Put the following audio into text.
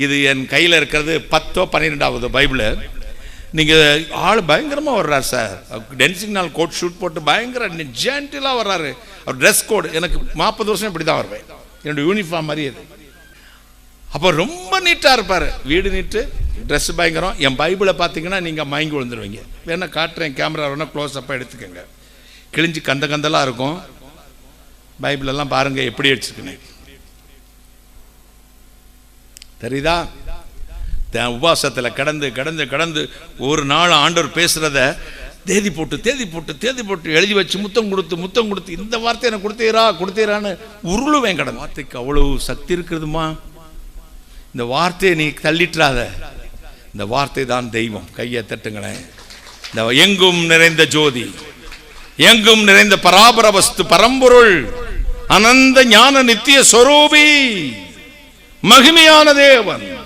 இது என் கையில் இருக்கிறது 10 12வது பைபிள். நீங்கள் ஆள் பயங்கரமாக வர்றார் சார். டென்சிங் நாள் கோட் ஷூட் போட்டு பயங்கர ஜென்டிலாக வர்றாரு. அவர் ட்ரெஸ் கோடு எனக்கு 40 வருஷம் இப்படி தான் வருவேன், என்னோட யூனிஃபார்ம் மாதிரி அது. அப்போ ரொம்ப நீட்டாக இருப்பார், வீடு நீட்டு, ட்ரெஸ்ஸு பயங்கரம். என் பைபிளை பார்த்தீங்கன்னா நீங்கள் மயங்கி விழுந்துருவீங்க. வேணா காட்டுறேன், கேமரா வேணால் க்ளோஸ் அப்பாக எடுத்துக்கோங்க. கிழிஞ்சு கந்தலாக இருக்கும். பைபிளெல்லாம் பாருங்கள் எப்படி வச்சுருக்குன்னு தெரியுதா? உபவாசத்தில் கடந்து கடந்து கடந்து ஒரு நாள் ஆண்டவர் பேசுகிறத தேதி போட்டு எழுதி வச்சு முத்தம் கொடுத்து இந்த வார்த்தை எனக்கு கொடுத்தீரான்னு உருளுவேன். கடந்த வார்த்தைக்கு அவ்வளவு சக்தி இருக்குதுமா. இந்த வார்த்தையை நீ தள்ளிட்டுறாத. இந்த வார்த்தை தான் தெய்வம். கையை தட்டுங்களேன். இந்த எங்கும் நிறைந்த ஜோதி, எங்கும் நிறைந்த பராபர வஸ்து, பரம்பொருள், அனந்த ஞான நித்திய சொரூபி, மகிமையான தேவன்.